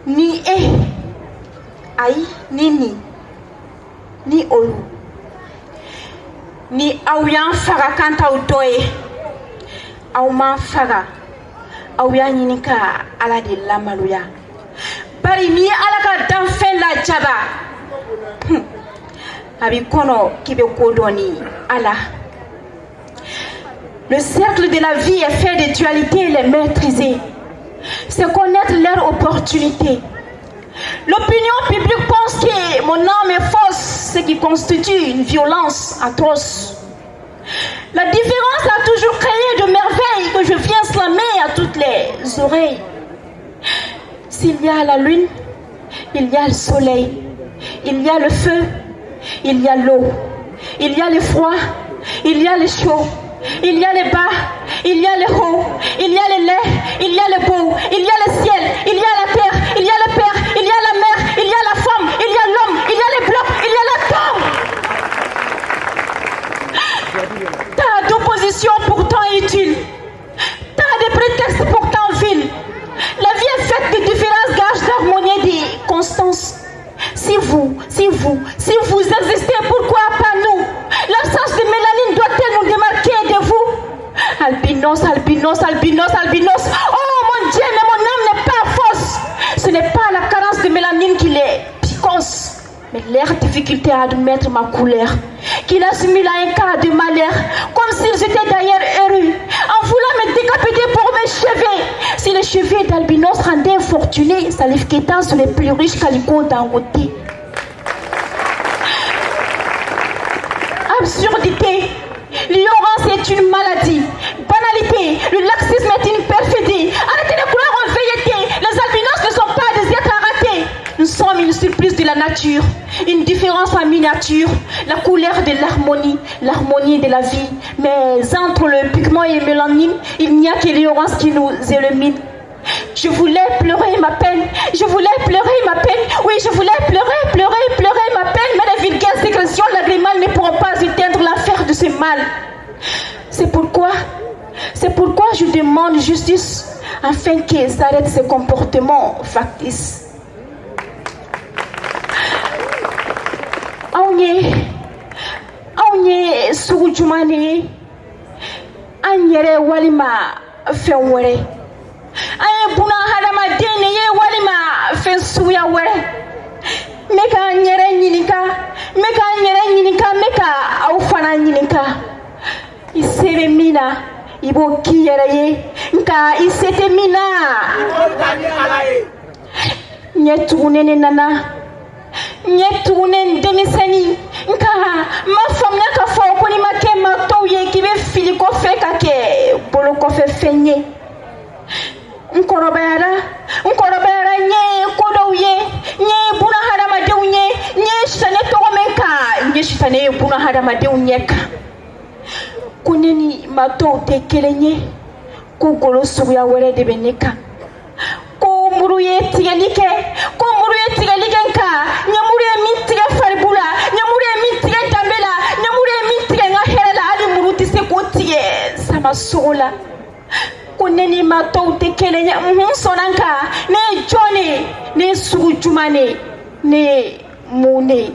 ni ayi ni olu ni aw y'an faga kan t'aw dɔ ye aw m'an faga aw y'a ɲini ka ala de lamaloya bari ni ala ka danfɛn lajaba a b'i kɔnɔ k'i bɛ ko dɔn ni ala. Le cercle de la vie est fait de dualité et les maîtriser. C'est connaître leur opportunité. L'opinion publique pense que mon âme est fausse, ce qui constitue une violence atroce. La différence a toujours créé de merveilles que je viens slammer à toutes les oreilles. S'il y a la lune, il y a le soleil, il y a le feu, il y a l'eau, il y a le froid, il y a le chaud. Il y a les bas, il y a les hauts, il y a les laids, il y a les beaux, il y a le ciel, il y a la terre, il y a le père, il y a la mère, il y a la femme, il y a l'homme, il y a les blocs, il y a la tombe. T'as d'opposition pourtant utile, t'as des prétextes pourtant vils. La vie est faite de différences gages d'harmonie et de constance. Si vous existez, pourquoi pas nous? L'absence de mélanine doit-elle nous démarquer de vous? Albinos. Oh mon Dieu, mais mon âme n'est pas fausse. Ce n'est pas la carence de mélanine qui les piquance, mais leur difficulté à admettre ma couleur, qui l'assimile à un cas de malheur, comme s'ils étaient d'ailleurs heureux, en voulant me décapiter pour mes cheveux. Si les cheveux d'albinos rendaient infortunés, Salif Keita sont les plus riches calicots d'Angoté. Absurdité, l'ignorance est une maladie. Banalité, le laxisme est une perfidie. Arrêtez de croire en vérité, les albinos ne sont pas des êtres ratés. Nous sommes une surprise de la nature, une différence en miniature, la couleur de l'harmonie de la vie. Mais entre le pigment et le mélanine, il n'y a que l'ignorance qui nous illumine. Je voulais pleurer ma peine, oui, je voulais pleurer ma peine, mais les vulgaires sécrétions lacrymales ne pourront pas éteindre l'affaire de ce mal. C'est pourquoi je demande justice, afin qu'ils s'arrêtent ces comportements factices. Awnye sugu jumane anyere walima fenwere aye buna hadama dene ye walima fensuya were meka nyere nyinika meka aufana nyinika isebe mina ibo kiyere ye nka isete mina nyetunene nana nyetunen demiseni nka ma famna ka fo ko ni make ma to ye ki be fili ko fe ka ke bolo ko fe fenye nkorobera nye ko do ye nye buna hada ma de nye shane to menka nye shitane buna hada ma de nyeka kuneni ma to te kelenye ko golo suya were de beneka ko muru ye tigalike nka nyamure mintiga faribula nyamure mintiga tambela nyamure mintiga ngaherela ali muruti se kotie sama sola kuneni mato tekelenya sonanka ne jone ne sujumane ne mune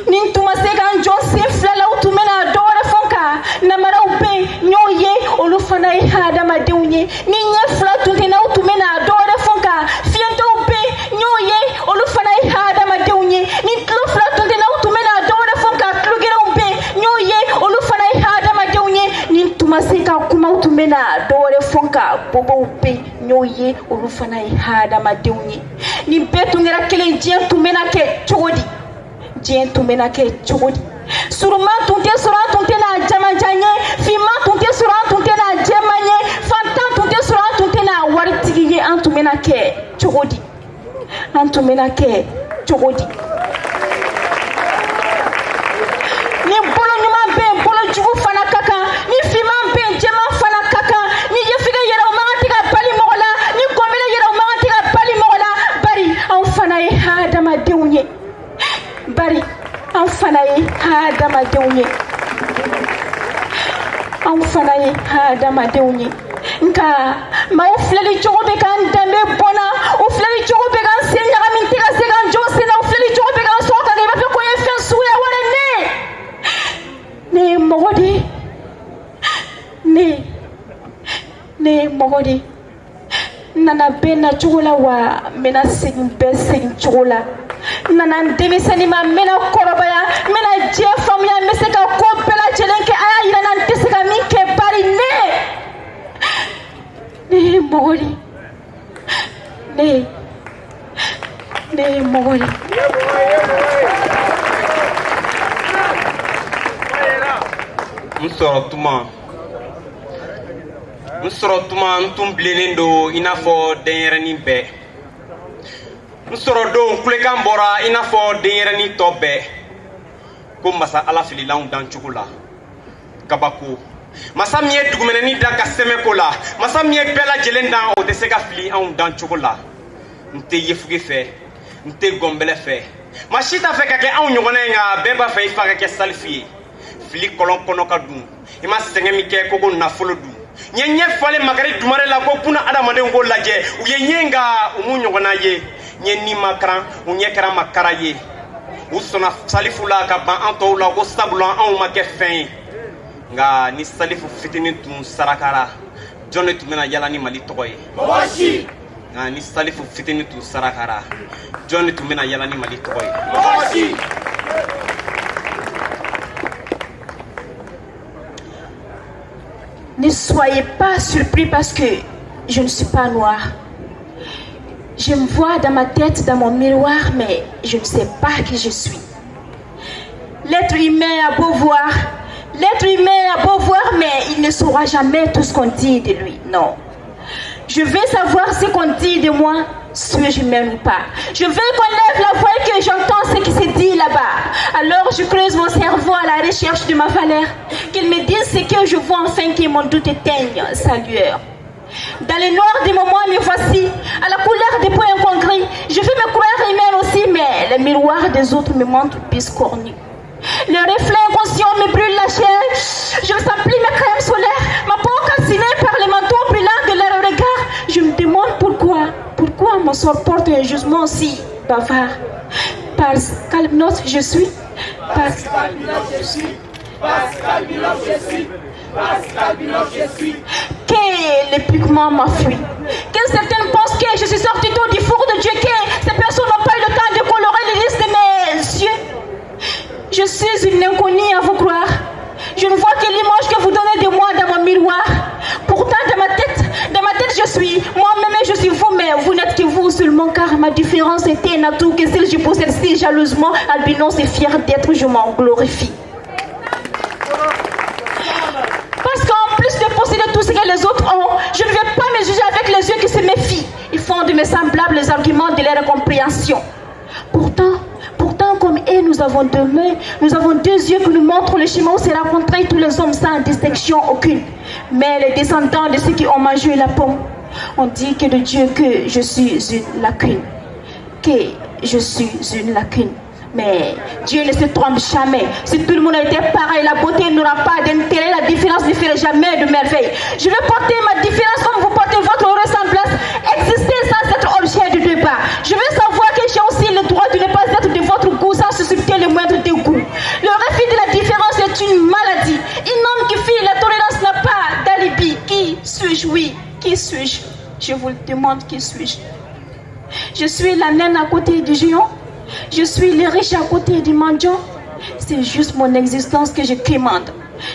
nintuma seka njose flala utumena dora fonka na maraupe nyoye olufana hada madeunye ninye flatu tena utumena dora fonka fiento upe nyoye olufana hada madeunye nitlo flatu tena utumena dora fonka klugera upe nyoye olufana hada madeunye nintuma seka kuma utumena dora fonka bobo upe nyoye olufana hada madeunye ni betungera kele jien tumena ke chodi Dien tumena ke chogodi suruma tunte na jamajanye fima tunte na jamanye fanta tunte na waritigi antumena ke chogodi ni bolo nyuma be bolo jugu fana kaka ni fima be jema fana kaka ni yefiga yera umangatika pali mola ni komela yera umangatika pali mola bari au fana e hada madeunye bari an fana ye hadamadenw ye nka maaw filɛli cogo bɛ k'an danbe bɔnna o filɛli cogo bɛ nana bena chola wa mena segin be segin chola nana demisani ma mena korobaya mena je famia meseka ko pela chelenke aya ira nan teseka minke bari ne mori ne mori Nsoro tuma ntum blenen do ina fo denyerani be nsoro do kulekan bora ina fo denyerani tobe ko masa ala fili laun dan chukula kabako masa miye dugumeni da ka seme ko la masa miye bela jelenda o de se ka fili an dan chukula nte yefuge fe nte gombele fe machita fe ka ke an nyogona nga beba fe ifa ka ke salfi fili kolon kono ka dun ima sengemi ke ko na folo du nyenye fale magari dumare la ko puna adamade ngo laje u yenyenga umunyo gona ye nyenni makran u nyekra makara ye usona salifu la ka ban anto la ko sablan an ma ke fin nga ni salifu fitini tun sarakara jonne tumena yala ni mali togoye mawashi nga ni salifu fitini tun sarakara jonne tumena yala ni mali togoye mawashi. Ne soyez pas surpris parce que je ne suis pas noire. Je me vois dans ma tête, dans mon miroir, mais je ne sais pas qui je suis. L'être humain a beau voir, mais il ne saura jamais tout ce qu'on dit de lui. Non. Je veux savoir ce qu'on dit de moi, suis-je humaine ou pas. Je veux qu'on lève la voix et que j'entends ce qui se dit là-bas. Alors je creuse mon cerveau à la recherche de ma valeur. Qu'il me dise ce que je vois enfin que mon doute éteigne sa lueur. Dans les noirs des moments, me voici, à la couleur des points incongrus. Je veux me croire humaine aussi, mais les miroirs des autres me montrent biscornus. Le reflet inconscient me brûle la chair. Je s'emplis mes crèmes solaires, ma peau calcinée par les manteaux brûlants de leur regard. Je me demande pourquoi mon sort porte un jugement si bavard. Pascal Binot, je suis. Pascal Binot, je suis. Pascal Binot, je suis. Pascal Binot, je suis. Que le pigment m'a fui. Que certaines pensent que je suis sorti tout du four de Dieu. Que ces personnes n'ont pas eu le temps de colorer les listes de mes yeux. Je suis une inconnue à vous croire. Je ne vois que l'image que vous donnez de moi dans mon miroir. Pourtant, dans ma tête, je suis moi-même et je suis vous, mais vous n'êtes que vous seulement, car ma différence était un atout que celle que je possède si jalousement. Albinos est fier d'être, je m'en glorifie. Parce qu'en plus de posséder tout ce que les autres ont, je ne vais pas me juger avec les yeux qui se méfient. Ils font de mes semblables les arguments de leur compréhension. Pourtant, comme eux, nous avons deux mains, nous avons deux yeux qui nous montrent le chemin où se rencontrent tous les hommes sans distinction aucune. Mais les descendants de ceux qui ont mangé la pomme, on dit que de Dieu que je suis une lacune. Que je suis une lacune. Mais Dieu ne se trompe jamais. Si tout le monde était pareil, la beauté n'aura pas d'intérêt, la différence ne ferait jamais de merveille. Je vais porter ma différence comme vous portez votre ressemblance. Exister sans être objet de débat. Je veux savoir que j'ai aussi le droit de ne pas être de votre goût sans susciter le moindre dégoût. Le refus de la différence est une maladie. Un homme qui fuit la tolérance n'a pas d'alibi. Qui suis-je? Oui, qui suis-je? Je vous le demande, qui suis-je? Je suis la naine à côté du géant. Je suis le riche à côté du mendiant. C'est juste mon existence que je commande.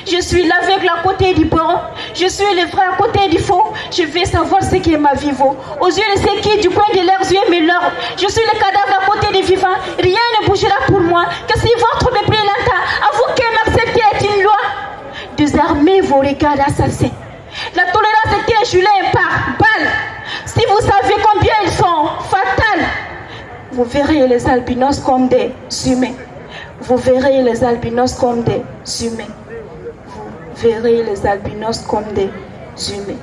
Je suis l'aveugle à côté du bon. Je suis le vrai à côté du faux. Je veux savoir ce qui est ma vie vaut. Aux yeux de ceux qui, du coin de leurs yeux, me l'ordent. Je suis le cadavre à côté des vivants. Rien ne bougera pour moi. Que si votre mépris l'entend, avouez que m'accepter est une loi. Désarmez vos regards assassins. La tolérance est injulée par balle. Si vous savez combien ils sont fatales, vous verrez les albinos comme des humains. Vous verrez les albinos comme des humains. Vous verrez les albinos comme des humains.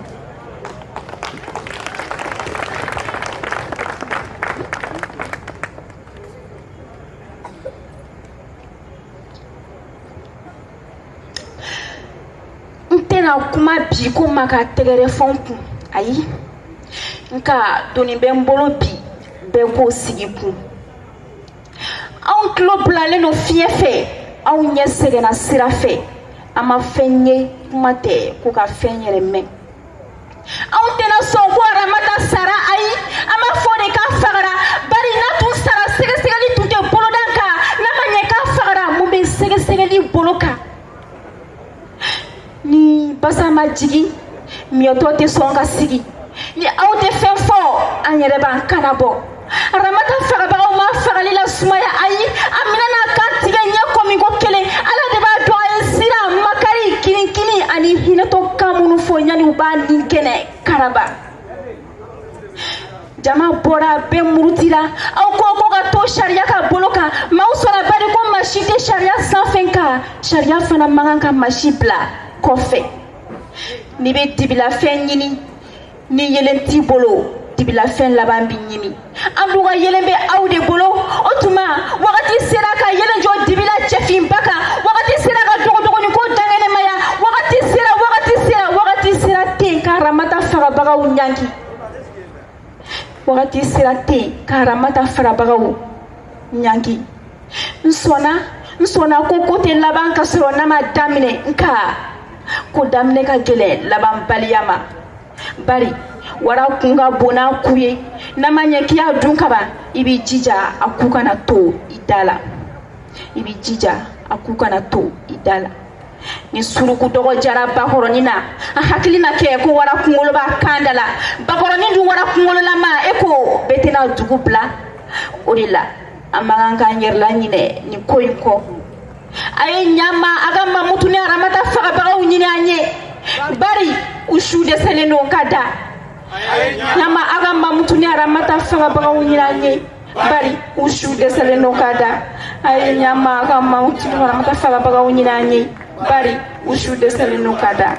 Ntena kuma bi ko maka tegere fonku ayi nka doni bembolo bi beko sigiku an klo blale no fiefe an nye segena sirafe ama fenye kumate ko ka fenyere men Aw tɛna sɔn ko Aramata sara ayi an b'a fɔ de k'a fagara bari n'a tun sara sɛgɛsɛgɛli tun tɛ boloda kan n'a ma ɲɛ k'a fagara mun bɛ sɛgɛsɛgɛli bolo kan ni basa ma jigin miyɔtɔ tɛ sɔn ka sigi ni aw tɛ fɛn fɔ an yɛrɛ b'an kana bɔ Aramata fagabagaw ma fagali la sumaya ayi a minɛ n'a kan tigɛ ɲɛ kɔmi ko kelen ala de b'a dɔn a ye sira makari kini ani hinɛtɔ kan minnu fɔ yanni u b'a ni kɛnɛ karaba jama bɔra bɛɛ murutira aw ko ka to sariya ka bolo kan maaw sɔnna bari ko maa si tɛ sariya sanfɛ kan sariya fana man kan ka maa si bila kɔfɛ n'i bɛ dibilafɛn ɲini ni yelen t'i bolo dibilafɛn laban bɛ ɲimi an dun ka yelen bɛ aw de bolo o tuma wagati sera ka yelen jɔ dibila cɛfinba kan wagati sera ka dɔgɔdɔgɔnin ko dangɛnɛmaya wagati sera ten ka Aramata farabagaw ɲangi wagati sera ten ka Aramata farabagaw ɲangi n sɔnna ko tɛ laban ka sɔrɔ n'a ma daminɛ nka ko daminɛ ka gɛlɛn laban baliya ma bari wara kun ka bon n'a ku ye n'a ma ɲɛ k'i y'a dun kaban i b'i jija a ku kana to i da la ni suruku dɔgɔ jara bakɔrɔnin na a hakili na kɛ ko wara kunkolo b'a kan da la bakɔrɔnin dun wara kunkololama e ko bɛɛ tɛna dugu bila o de la an man kan k'an yɛrɛ la ɲinɛ nin ko in kɔ a ye ɲama a ka mamutu ni Aramata fagabagaw ɲini an ye bari u su dɛsɛlen don ka da ɲama a ka mamutu ni Aramata fagabagaw ɲini an ye bari u su dɛsɛlen don ka da a ye ɲama a ka mamutu ni Aramata fagabagaw ɲini an ye bari u su dɛsɛlen don ka da